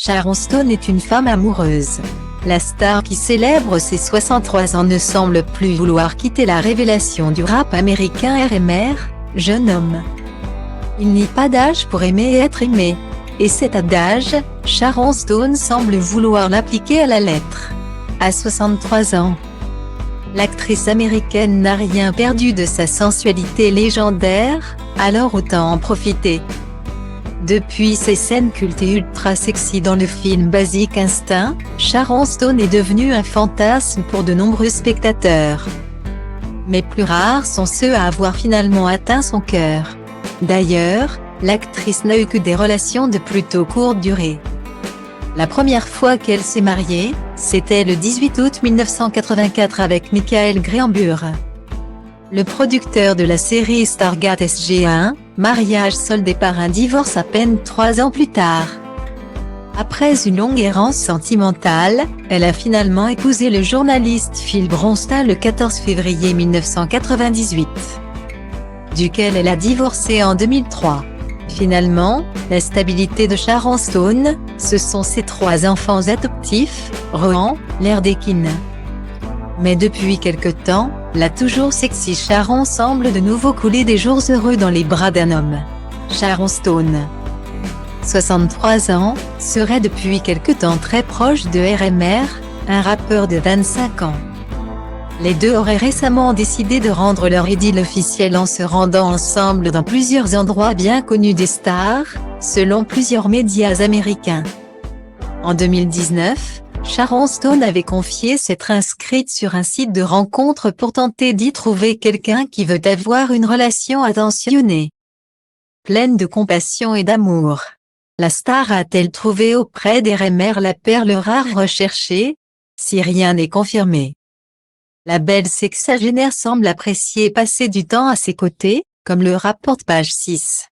Sharon Stone est une femme amoureuse. La star qui célèbre ses 63 ans ne semble plus vouloir quitter la révélation du rap américain RMR, jeune homme. Il n'y a pas d'âge pour aimer et être aimé. Et cet adage, Sharon Stone semble vouloir l'appliquer à la lettre. À 63 ans, l'actrice américaine n'a rien perdu de sa sensualité légendaire, alors autant en profiter. Depuis ses scènes cultes et ultra sexy dans le film Basic Instinct, Sharon Stone est devenue un fantasme pour de nombreux spectateurs. Mais plus rares sont ceux à avoir finalement atteint son cœur. D'ailleurs, l'actrice n'a eu que des relations de plutôt courte durée. La première fois qu'elle s'est mariée, c'était le 18 août 1984 avec Michael Greambur, le producteur de la série Stargate SG-1, mariage soldé par un divorce à peine 3 ans plus tard. Après une longue errance sentimentale, elle a finalement épousé le journaliste Phil Bronstad le 14 février 1998, duquel elle a divorcé en 2003. Finalement, la stabilité de Sharon Stone, ce sont ses 3 enfants adoptifs, Rohan, Lerdekin. Mais depuis quelque temps, la toujours sexy Sharon semble de nouveau couler des jours heureux dans les bras d'un homme. Sharon Stone, 63 ans, serait depuis quelque temps très proche de RMR, un rappeur de 25 ans. Les deux auraient récemment décidé de rendre leur idylle officielle en se rendant ensemble dans plusieurs endroits bien connus des stars, selon plusieurs médias américains. En 2019, Sharon Stone avait confié s'être inscrite sur un site de rencontre pour tenter d'y trouver quelqu'un qui veut avoir une relation attentionnée, pleine de compassion et d'amour. La star a-t-elle trouvé auprès d'RMR la perle rare recherchée? Si rien n'est confirmé, la belle sexagénaire semble apprécier passer du temps à ses côtés, comme le rapporte Page 6.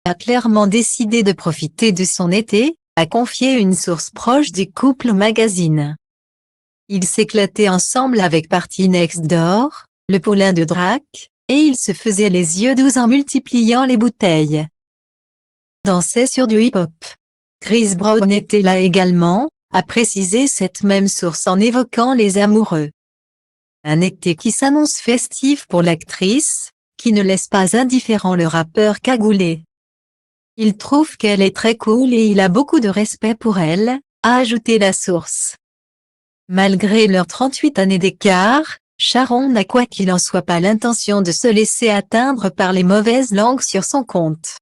A clairement décidé de profiter de son été, a confié une source proche du couple au magazine. Ils s'éclataient ensemble avec Party Next Door, le poulain de Drake, et ils se faisaient les yeux doux en multipliant les bouteilles. Dansaient sur du hip-hop. Chris Brown était là également, a précisé cette même source en évoquant les amoureux. Un été qui s'annonce festif pour l'actrice, qui ne laisse pas indifférent le rappeur cagoulé. Il trouve qu'elle est très cool et il a beaucoup de respect pour elle, a ajouté la source. Malgré leurs 38 années d'écart, Sharon n'a quoi qu'il en soit pas l'intention de se laisser atteindre par les mauvaises langues sur son compte.